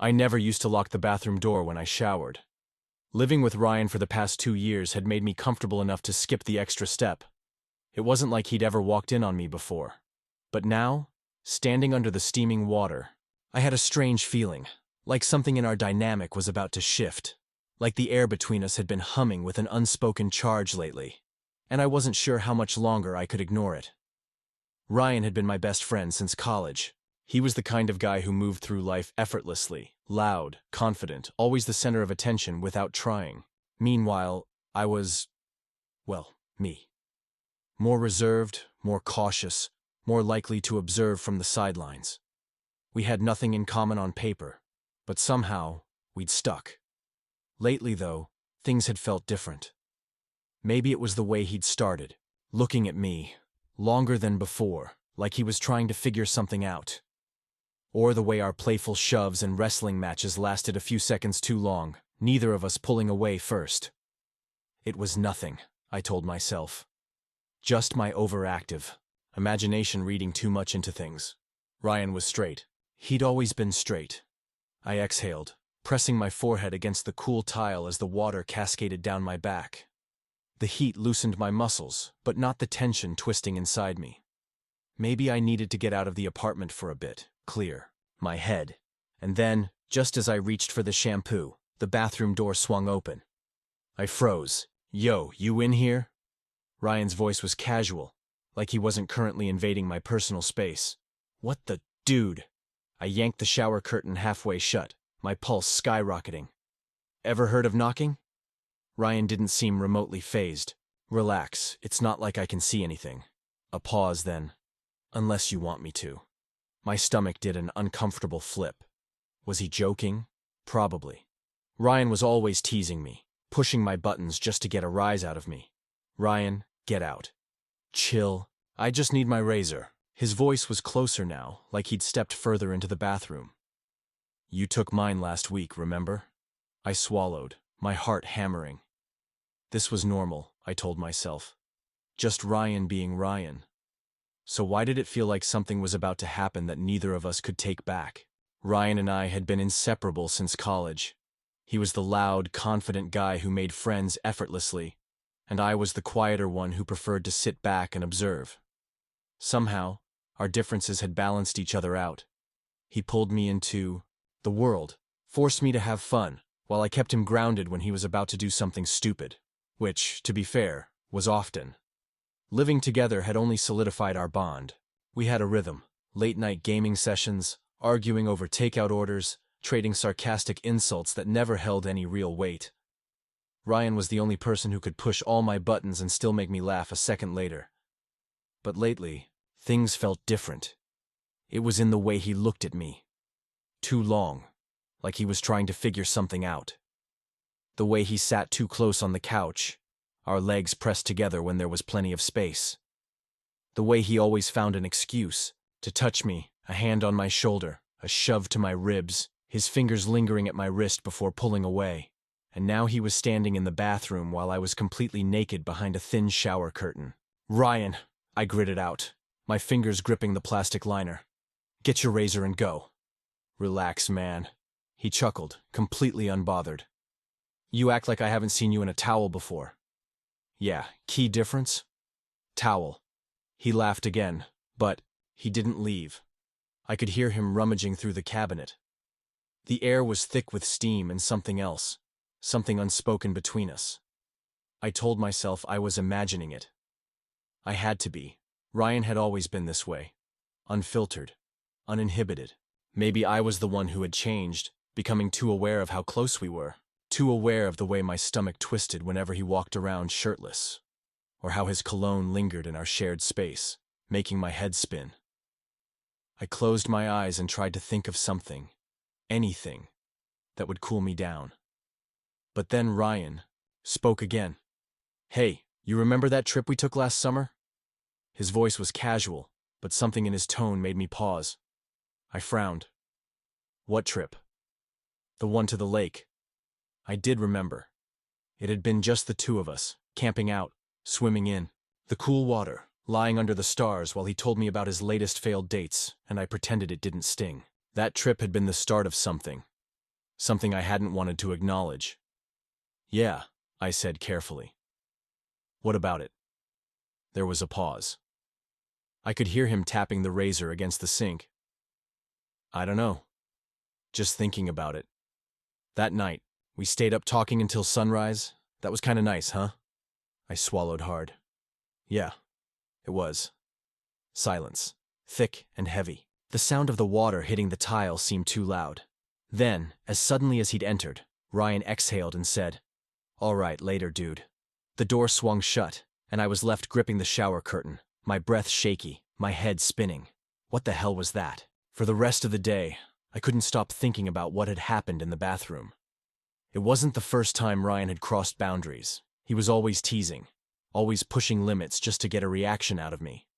I never used to lock the bathroom door when I showered. Living with Ryan for the past 2 years had made me comfortable enough to skip the extra step. It wasn't like he'd ever walked in on me before. But now, standing under the steaming water, I had a strange feeling, like something in our dynamic was about to shift, like the air between us had been humming with an unspoken charge lately, and I wasn't sure how much longer I could ignore it. Ryan had been my best friend since college. He was the kind of guy who moved through life effortlessly, loud, confident, always the center of attention without trying. Meanwhile, I was, well, me. More reserved, more cautious, more likely to observe from the sidelines. We had nothing in common on paper, but somehow, we'd stuck. Lately, though, things had felt different. Maybe it was the way he'd started, looking at me, longer than before, like he was trying to figure something out. Or the way our playful shoves and wrestling matches lasted a few seconds too long, neither of us pulling away first. It was nothing, I told myself. Just my overactive imagination reading too much into things. Ryan was straight. He'd always been straight. I exhaled, pressing my forehead against the cool tile as the water cascaded down my back. The heat loosened my muscles, but not the tension twisting inside me. Maybe I needed to get out of the apartment for a bit, clear my head. And then, just as I reached for the shampoo, the bathroom door swung open. I froze. "Yo, you in here?" Ryan's voice was casual, like he wasn't currently invading my personal space. What the dude? I yanked the shower curtain halfway shut, my pulse skyrocketing. Ever heard of knocking? Ryan didn't seem remotely fazed. "Relax, it's not like I can see anything." A pause then. "Unless you want me to." My stomach did an uncomfortable flip. Was he joking? Probably. Ryan was always teasing me, pushing my buttons just to get a rise out of me. "Ryan, get out." "Chill. I just need my razor." His voice was closer now, like he'd stepped further into the bathroom. "You took mine last week, remember?" I swallowed, my heart hammering. This was normal, I told myself. Just Ryan being Ryan. So why did it feel like something was about to happen that neither of us could take back? Ryan and I had been inseparable since college. He was the loud, confident guy who made friends effortlessly, and I was the quieter one who preferred to sit back and observe. Somehow, our differences had balanced each other out. He pulled me into the world, forced me to have fun, while I kept him grounded when he was about to do something stupid, which, to be fair, was often. Living together had only solidified our bond. We had a rhythm, late-night gaming sessions, arguing over takeout orders, trading sarcastic insults that never held any real weight. Ryan was the only person who could push all my buttons and still make me laugh a second later. But lately, things felt different. It was in the way he looked at me. Too long, like he was trying to figure something out. The way he sat too close on the couch, our legs pressed together when there was plenty of space. The way he always found an excuse to touch me, a hand on my shoulder, a shove to my ribs, his fingers lingering at my wrist before pulling away. And now he was standing in the bathroom while I was completely naked behind a thin shower curtain. "Ryan," I gritted out, my fingers gripping the plastic liner. "Get your razor and go." "Relax, man." He chuckled, completely unbothered. "You act like I haven't seen you in a towel before." "Yeah, key difference?" "Towel." He laughed again, but he didn't leave. I could hear him rummaging through the cabinet. The air was thick with steam and something else, something unspoken between us. I told myself I was imagining it. I had to be. Ryan had always been this way. Unfiltered, uninhibited. Maybe I was the one who had changed, becoming too aware of how close we were. Too aware of the way my stomach twisted whenever he walked around shirtless, or how his cologne lingered in our shared space, making my head spin. I closed my eyes and tried to think of something, anything, that would cool me down. But then Ryan spoke again. "Hey, you remember that trip we took last summer?" His voice was casual, but something in his tone made me pause. I frowned. "What trip?" "The one to the lake." I did remember. It had been just the two of us, camping out, swimming in, the cool water, lying under the stars while he told me about his latest failed dates, and I pretended it didn't sting. That trip had been the start of something, something I hadn't wanted to acknowledge. "Yeah," I said carefully. "What about it?" There was a pause. I could hear him tapping the razor against the sink. "I don't know. Just thinking about it. That night, we stayed up talking until sunrise. That was kinda nice, huh?" I swallowed hard. "Yeah, it was." Silence. Thick and heavy. The sound of the water hitting the tile seemed too loud. Then, as suddenly as he'd entered, Ryan exhaled and said, "All right, later, dude." The door swung shut, and I was left gripping the shower curtain, my breath shaky, my head spinning. What the hell was that? For the rest of the day, I couldn't stop thinking about what had happened in the bathroom. It wasn't the first time Ryan had crossed boundaries. He was always teasing, always pushing limits just to get a reaction out of me.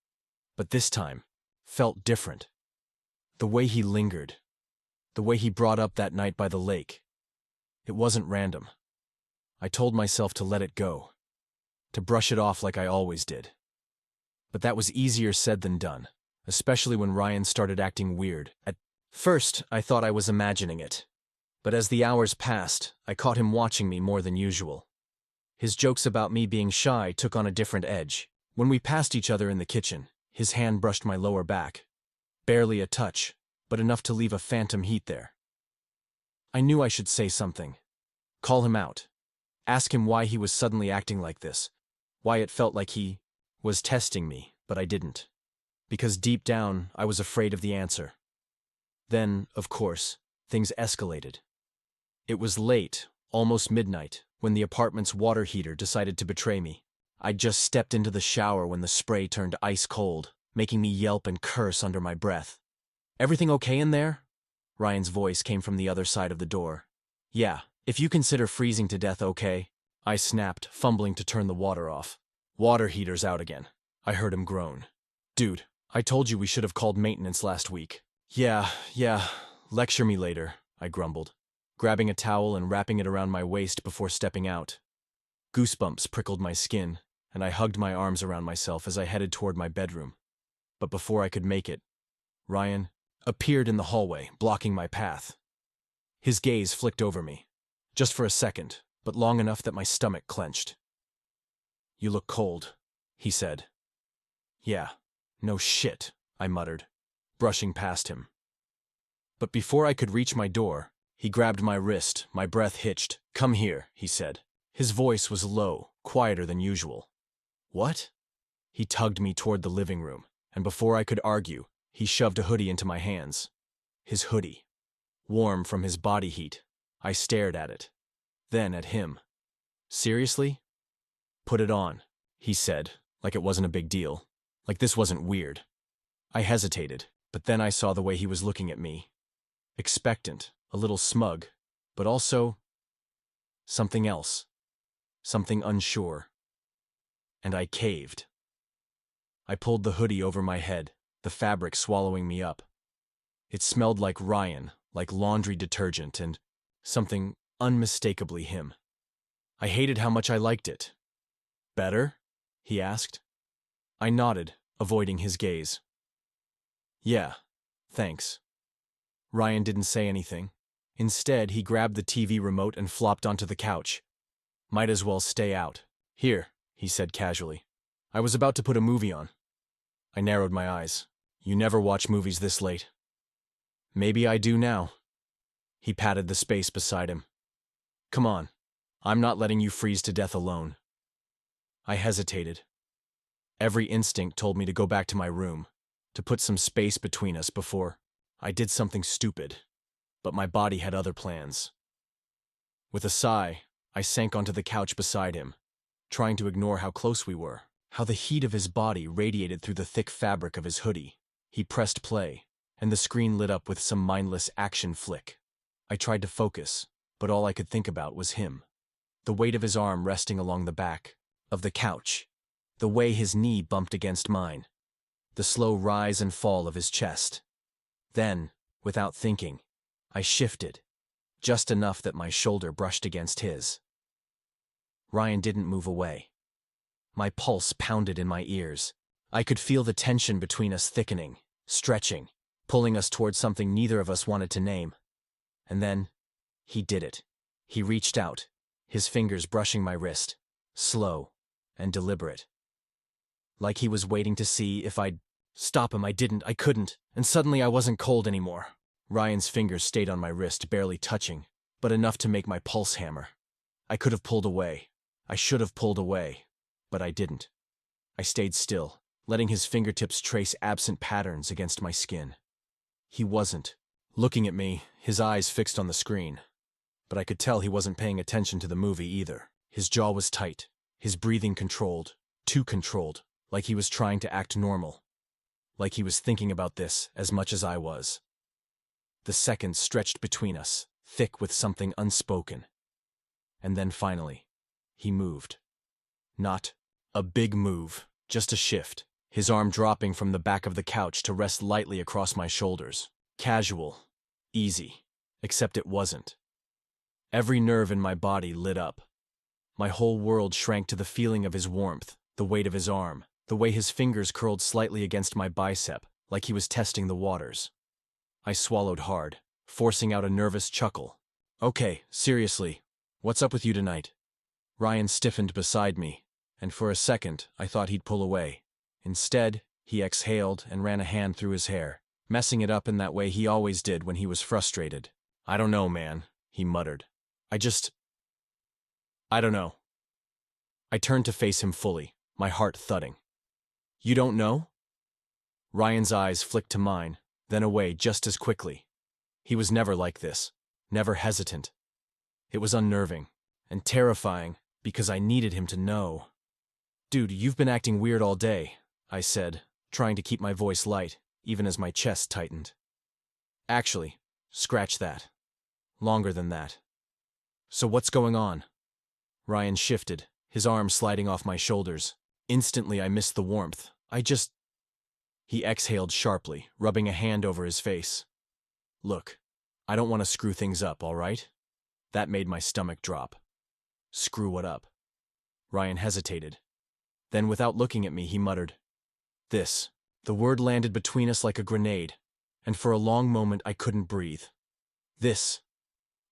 But this time, felt different. The way he lingered, the way he brought up that night by the lake. It wasn't random. I told myself to let it go, to brush it off like I always did. But that was easier said than done, especially when Ryan started acting weird. At first, I thought I was imagining it. But as the hours passed, I caught him watching me more than usual. His jokes about me being shy took on a different edge. When we passed each other in the kitchen, his hand brushed my lower back. Barely a touch, but enough to leave a phantom heat there. I knew I should say something. Call him out. Ask him why he was suddenly acting like this. Why it felt like he was testing me, but I didn't. Because deep down, I was afraid of the answer. Then, of course, things escalated. It was late, almost midnight, when the apartment's water heater decided to betray me. I'd just stepped into the shower when the spray turned ice cold, making me yelp and curse under my breath. "Everything okay in there?" Ryan's voice came from the other side of the door. "Yeah, if you consider freezing to death okay," I snapped, fumbling to turn the water off. "Water heater's out again," I heard him groan. "Dude, I told you we should have called maintenance last week." Yeah, lecture me later," I grumbled, grabbing a towel and wrapping it around my waist before stepping out. Goosebumps prickled my skin, and I hugged my arms around myself as I headed toward my bedroom. But before I could make it, Ryan appeared in the hallway, blocking my path. His gaze flicked over me, just for a second, but long enough that my stomach clenched. "You look cold," he said. "Yeah, no shit," I muttered, brushing past him. But before I could reach my door, he grabbed my wrist, my breath hitched. "Come here," he said. His voice was low, quieter than usual. "What?" He tugged me toward the living room, and before I could argue, he shoved a hoodie into my hands. His hoodie. Warm from his body heat. I stared at it. Then at him. "Seriously?" "Put it on," he said, like it wasn't a big deal. Like this wasn't weird. I hesitated, but then I saw the way he was looking at me. Expectant, a little smug, but also something else. Something unsure. And I caved. I pulled the hoodie over my head, the fabric swallowing me up. It smelled like Ryan, like laundry detergent, and something unmistakably him. I hated how much I liked it. "Better?" he asked. I nodded, avoiding his gaze. "Yeah, thanks." Ryan didn't say anything. Instead, he grabbed the TV remote and flopped onto the couch. "Might as well stay out." "Here," he said casually. "I was about to put a movie on." I narrowed my eyes. "You never watch movies this late." "Maybe I do now." He patted the space beside him. "Come on. I'm not letting you freeze to death alone." I hesitated. Every instinct told me to go back to my room, to put some space between us before I did something stupid. But my body had other plans. With a sigh, I sank onto the couch beside him, trying to ignore how close we were, how the heat of his body radiated through the thick fabric of his hoodie. He pressed play, and the screen lit up with some mindless action flick. I tried to focus, but all I could think about was him. The weight of his arm resting along the back of the couch, the way his knee bumped against mine, the slow rise and fall of his chest. Then, without thinking, I shifted, just enough that my shoulder brushed against his. Ryan didn't move away. My pulse pounded in my ears. I could feel the tension between us thickening, stretching, pulling us towards something neither of us wanted to name. And then, He did it. He reached out, his fingers brushing my wrist, slow and deliberate. Like he was waiting to see if I'd stop him. I didn't, I couldn't, and suddenly I wasn't cold anymore. Ryan's fingers stayed on my wrist, barely touching, but enough to make my pulse hammer. I could have pulled away. I should have pulled away, but I didn't. I stayed still, letting his fingertips trace absent patterns against my skin. He wasn't looking at me, his eyes fixed on the screen. But I could tell he wasn't paying attention to the movie either. His jaw was tight, his breathing controlled, too controlled, like he was trying to act normal. Like he was thinking about this as much as I was. The seconds stretched between us, thick with something unspoken. And then finally, he moved. Not a big move, just a shift, his arm dropping from the back of the couch to rest lightly across my shoulders. Casual, easy, except it wasn't. Every nerve in my body lit up. My whole world shrank to the feeling of his warmth, the weight of his arm, the way his fingers curled slightly against my bicep, like he was testing the waters. I swallowed hard, forcing out a nervous chuckle. Okay, seriously, what's up with you tonight? Ryan stiffened beside me, and for a second I thought he'd pull away. Instead, he exhaled and ran a hand through his hair, messing it up in that way he always did when he was frustrated. I don't know, man, he muttered. I don't know. I turned to face him fully, my heart thudding. You don't know? Ryan's eyes flicked to mine, then away just as quickly. He was never like this, never hesitant. It was unnerving and terrifying because I needed him to know. Dude, you've been acting weird all day, I said, trying to keep my voice light, even as my chest tightened. Actually, scratch that. Longer than that. So what's going on? Ryan shifted, his arm sliding off my shoulders. Instantly I missed the warmth. He exhaled sharply, rubbing a hand over his face. Look, I don't want to screw things up, all right? That made my stomach drop. Screw what up? Ryan hesitated. Then without looking at me, he muttered, This. The word landed between us like a grenade, and for a long moment I couldn't breathe. This.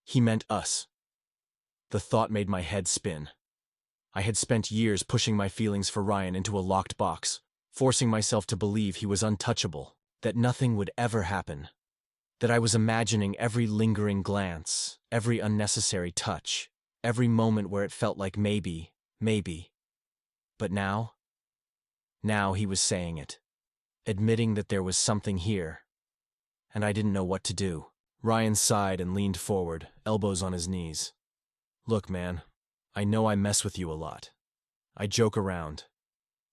He meant us. The thought made my head spin. I had spent years pushing my feelings for Ryan into a locked box, forcing myself to believe he was untouchable, that nothing would ever happen, that I was imagining every lingering glance, every unnecessary touch, every moment where it felt like maybe. But now he was saying it, admitting that there was something here, and I didn't know what to do. Ryan sighed and leaned forward, elbows on his knees. Look, man, I know I mess with you a lot. I joke around.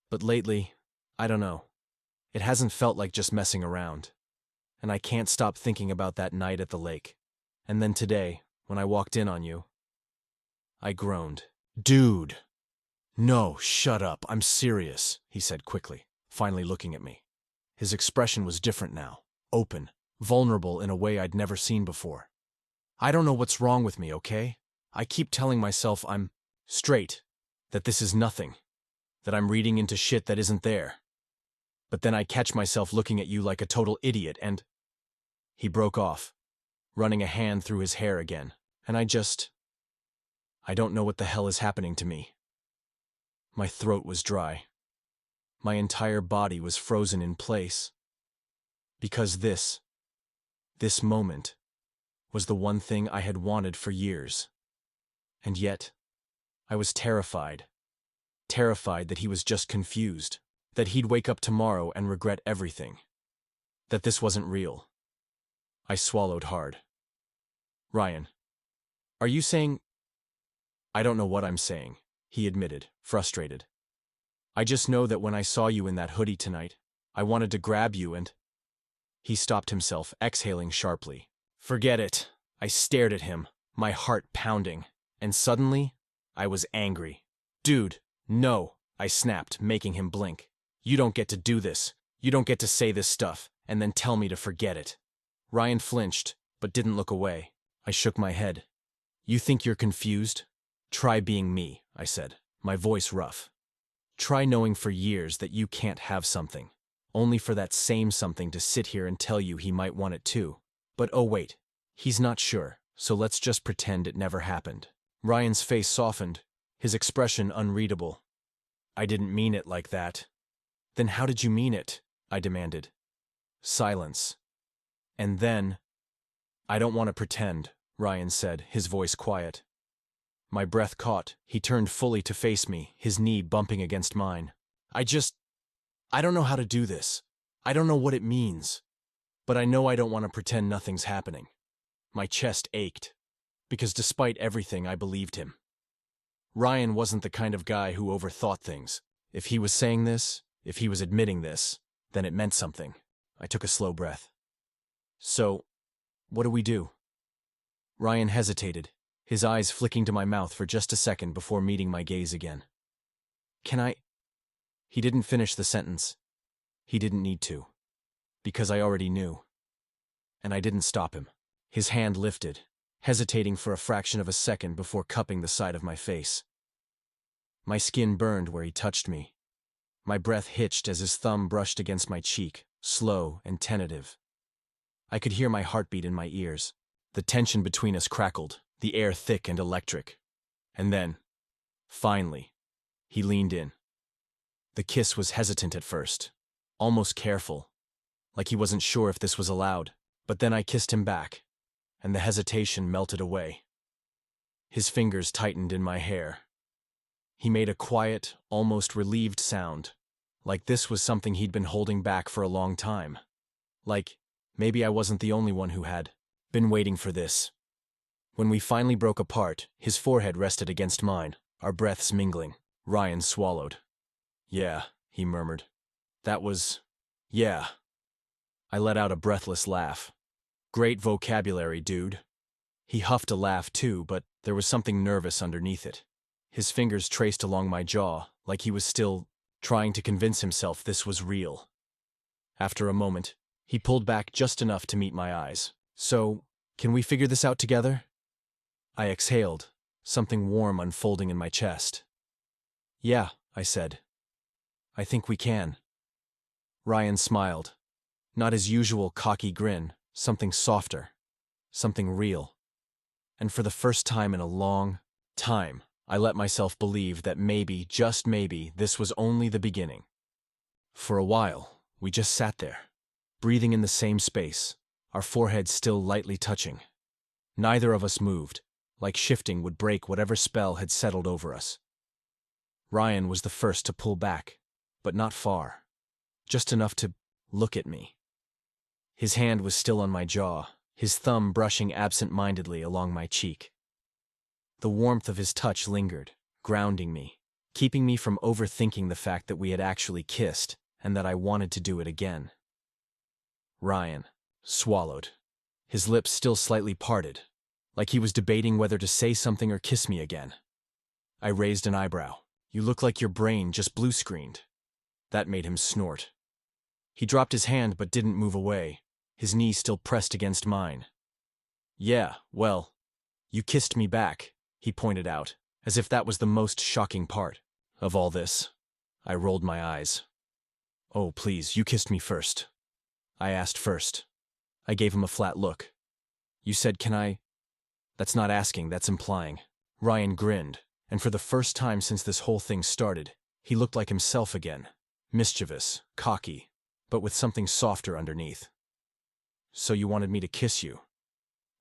But lately, I don't know. It hasn't felt like just messing around. And I can't stop thinking about that night at the lake. And then today, when I walked in on you. I groaned. Dude! No, shut up, I'm serious, he said quickly, finally looking at me. His expression was different now, open, vulnerable in a way I'd never seen before. I don't know what's wrong with me, okay? I keep telling myself I'm straight, that this is nothing, that I'm reading into shit that isn't there. But then I catch myself looking at you like a total idiot and… He broke off, running a hand through his hair again, and I don't know what the hell is happening to me. My throat was dry. My entire body was frozen in place. Because this moment, was the one thing I had wanted for years. And yet, I was terrified. Terrified that he was just confused. That he'd wake up tomorrow and regret everything. That this wasn't real. I swallowed hard. Ryan, are you saying… I don't know what I'm saying, he admitted, frustrated. I just know that when I saw you in that hoodie tonight, I wanted to grab you and… He stopped himself, exhaling sharply. Forget it. I stared at him, my heart pounding. And suddenly, I was angry. Dude, no, I snapped, making him blink. You don't get to do this. You don't get to say this stuff, and then tell me to forget it. Ryan flinched, but didn't look away. I shook my head. You think you're confused? Try being me, I said, my voice rough. Try knowing for years that you can't have something, only for that same something to sit here and tell you he might want it too. But oh wait, he's not sure, So let's just pretend it never happened. Ryan's face softened, his expression unreadable. I didn't mean it like that. Then how did you mean it? I demanded. Silence. And then, I don't want to pretend, Ryan said, his voice quiet. My breath caught. He turned fully to face me, his knee bumping against mine. I don't know how to do this. I don't know what it means. But I know I don't want to pretend nothing's happening. My chest ached, because despite everything, I believed him. Ryan wasn't the kind of guy who overthought things. If he was saying this, if he was admitting this, then it meant something. I took a slow breath. So, what do we do? Ryan hesitated, his eyes flicking to my mouth for just a second before meeting my gaze again. Can I? He didn't finish the sentence. He didn't need to. Because I already knew. And I didn't stop him. His hand lifted, hesitating for a fraction of a second before cupping the side of my face. My skin burned where he touched me. My breath hitched as his thumb brushed against my cheek, slow and tentative. I could hear my heartbeat in my ears. The tension between us crackled, the air thick and electric. And then, finally, he leaned in. The kiss was hesitant at first, almost careful, like he wasn't sure if this was allowed. But then I kissed him back, and the hesitation melted away. His fingers tightened in my hair. He made a quiet, almost relieved sound, like this was something he'd been holding back for a long time. Like, maybe I wasn't the only one who had been waiting for this. When we finally broke apart, his forehead rested against mine, our breaths mingling. Ryan swallowed. Yeah, he murmured. That was... yeah. I let out a breathless laugh. Great vocabulary, dude. He huffed a laugh too, but there was something nervous underneath it. His fingers traced along my jaw, like he was still trying to convince himself this was real. After a moment, he pulled back just enough to meet my eyes. So, can we figure this out together? I exhaled, something warm unfolding in my chest. Yeah, I said. I think we can. Ryan smiled. Not his usual cocky grin, something softer, something real. And for the first time in a long time, I let myself believe that maybe, just maybe, this was only the beginning. For a while, we just sat there, breathing in the same space, our foreheads still lightly touching. Neither of us moved, like shifting would break whatever spell had settled over us. Ryan was the first to pull back, but not far, just enough to look at me. His hand was still on my jaw, his thumb brushing absent-mindedly along my cheek. The warmth of his touch lingered, grounding me, keeping me from overthinking the fact that we had actually kissed and that I wanted to do it again. Ryan swallowed, his lips still slightly parted, like he was debating whether to say something or kiss me again. I raised an eyebrow. You look like your brain just blue-screened. That made him snort. He dropped his hand but didn't move away, his knee still pressed against mine. Yeah, well, you kissed me back, he pointed out, as if that was the most shocking part of all this. I rolled my eyes. Oh, please, you kissed me first. I asked first. I gave him a flat look. You said, can I? That's not asking, that's implying. Ryan grinned, and for the first time since this whole thing started, he looked like himself again. Mischievous, cocky, but with something softer underneath. So you wanted me to kiss you?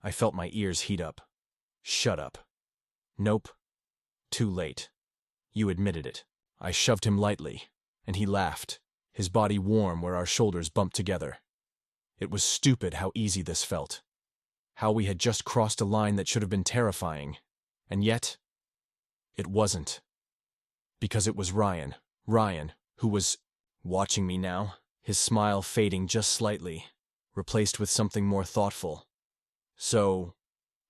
I felt my ears heat up. Shut up. Nope. Too late. You admitted it. I shoved him lightly, and he laughed, his body warm where our shoulders bumped together. It was stupid how easy this felt. How we had just crossed a line that should have been terrifying, and yet, it wasn't. Because it was Ryan, who was watching me now, his smile fading just slightly, replaced with something more thoughtful. So,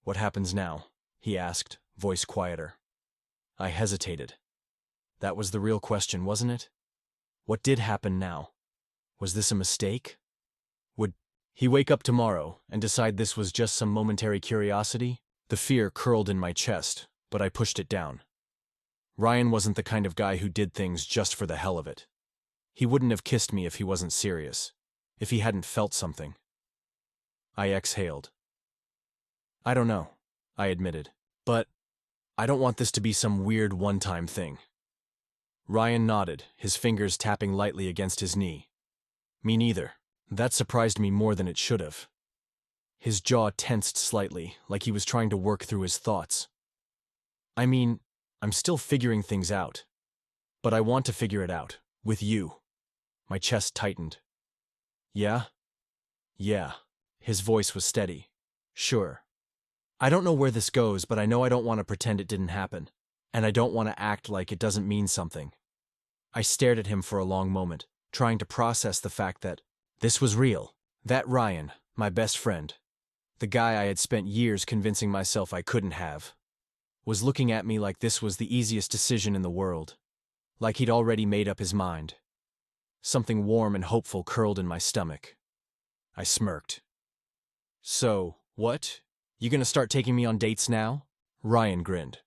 what happens now? He asked, voice quieter. I hesitated. That was the real question, wasn't it? What did happen now? Was this a mistake? Would he wake up tomorrow and decide this was just some momentary curiosity? The fear curled in my chest, but I pushed it down. Ryan wasn't the kind of guy who did things just for the hell of it. He wouldn't have kissed me if he wasn't serious, if he hadn't felt something. I exhaled. I don't know. I admitted. But I don't want this to be some weird one-time thing. Ryan nodded, his fingers tapping lightly against his knee. Me neither. That surprised me more than it should have. His jaw tensed slightly, like he was trying to work through his thoughts. I mean, I'm still figuring things out. But I want to figure it out. With you. My chest tightened. Yeah? Yeah. His voice was steady. Sure. I don't know where this goes, but I know I don't want to pretend it didn't happen. And I don't want to act like it doesn't mean something. I stared at him for a long moment, trying to process the fact that this was real. That Ryan, my best friend, the guy I had spent years convincing myself I couldn't have, was looking at me like this was the easiest decision in the world. Like he'd already made up his mind. Something warm and hopeful curled in my stomach. I smirked. So, what? You gonna start taking me on dates now? Ryan grinned.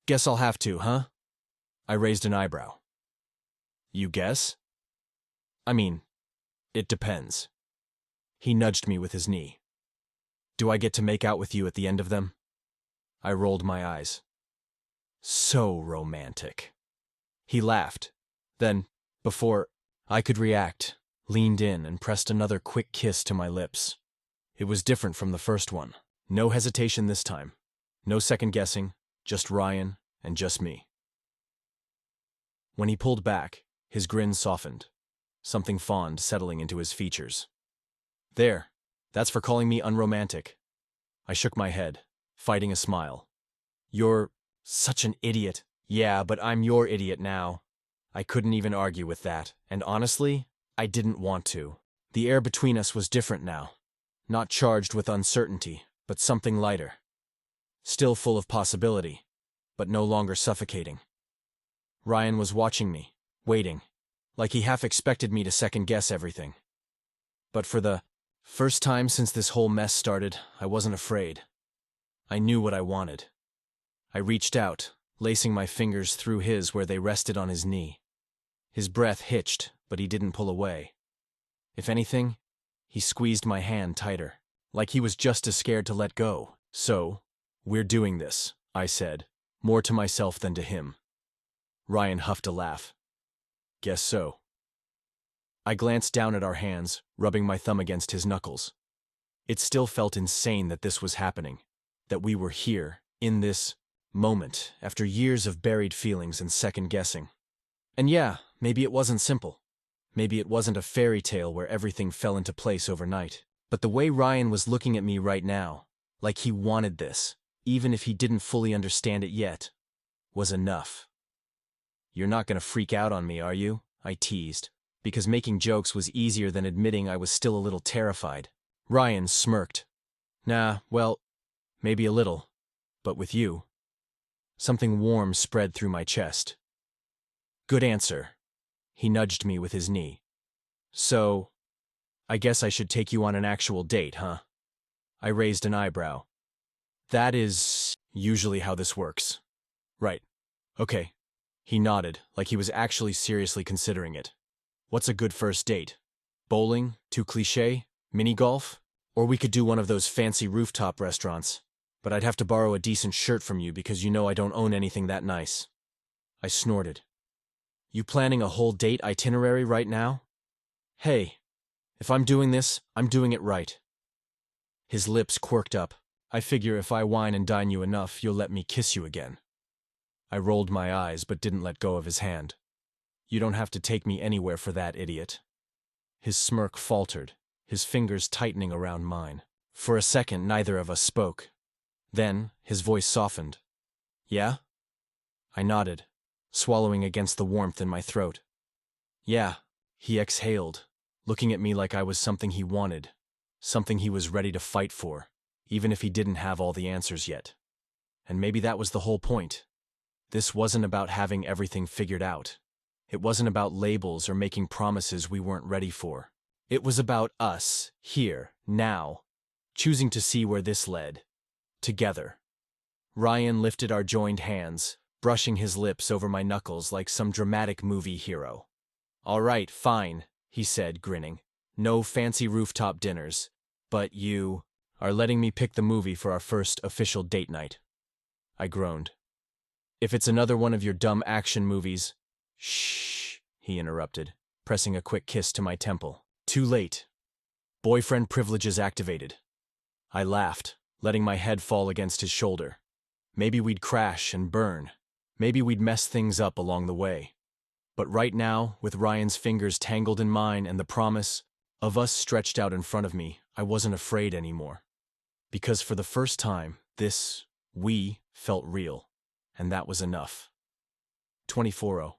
Guess I'll have to, huh? I raised an eyebrow. You guess? I mean, it depends. He nudged me with his knee. Do I get to make out with you at the end of them? I rolled my eyes. So romantic. He laughed. Then, before I could react, leaned in and pressed another quick kiss to my lips. It was different from the first one. No hesitation this time. No second guessing, just Ryan and just me. When he pulled back, his grin softened, something fond settling into his features. There, that's for calling me unromantic. I shook my head, fighting a smile. You're such an idiot. Yeah, but I'm your idiot now. I couldn't even argue with that, and honestly, I didn't want to. The air between us was different now. Not charged with uncertainty, but something lighter. Still full of possibility, but no longer suffocating. Ryan was watching me, waiting, like he half expected me to second-guess everything. But for the first time since this whole mess started, I wasn't afraid. I knew what I wanted. I reached out, lacing my fingers through his where they rested on his knee. His breath hitched, but he didn't pull away. If anything, he squeezed my hand tighter, like he was just as scared to let go. So, we're doing this, I said, more to myself than to him. Ryan huffed a laugh. Guess so. I glanced down at our hands, rubbing my thumb against his knuckles. It still felt insane that this was happening, that we were here, in this moment, after years of buried feelings and second-guessing. And yeah, maybe it wasn't simple. Maybe it wasn't a fairy tale where everything fell into place overnight. But the way Ryan was looking at me right now, like he wanted this, even if he didn't fully understand it yet, was enough. You're not gonna freak out on me, are you? I teased, because making jokes was easier than admitting I was still a little terrified. Ryan smirked. Nah, well, maybe a little, but with you. Something warm spread through my chest. Good answer. He nudged me with his knee. So, I guess I should take you on an actual date, huh? I raised an eyebrow. That is usually how this works. Right. Okay. He nodded, like he was actually seriously considering it. What's a good first date? Bowling? Too cliché? Mini-golf? Or we could do one of those fancy rooftop restaurants. But I'd have to borrow a decent shirt from you because you know I don't own anything that nice. I snorted. You planning a whole date itinerary right now? Hey, if I'm doing this, I'm doing it right. His lips quirked up. I figure if I wine and dine you enough, you'll let me kiss you again. I rolled my eyes but didn't let go of his hand. You don't have to take me anywhere for that, idiot. His smirk faltered, his fingers tightening around mine. For a second, neither of us spoke. Then, his voice softened. Yeah? I nodded, swallowing against the warmth in my throat. Yeah, he exhaled, looking at me like I was something he wanted, something he was ready to fight for, even if he didn't have all the answers yet. And maybe that was the whole point. This wasn't about having everything figured out. It wasn't about labels or making promises we weren't ready for. It was about us, here, now, choosing to see where this led. Together. Ryan lifted our joined hands, brushing his lips over my knuckles like some dramatic movie hero. All right, fine, he said, grinning. No fancy rooftop dinners. But you... are letting me pick the movie for our first official date night. I groaned. If it's another one of your dumb action movies— Shh, he interrupted, pressing a quick kiss to my temple. Too late. Boyfriend privileges activated. I laughed, letting my head fall against his shoulder. Maybe we'd crash and burn. Maybe we'd mess things up along the way. But right now, with Ryan's fingers tangled in mine and the promise of us stretched out in front of me, I wasn't afraid anymore. Because for the first time, we felt real. And that was enough. 24.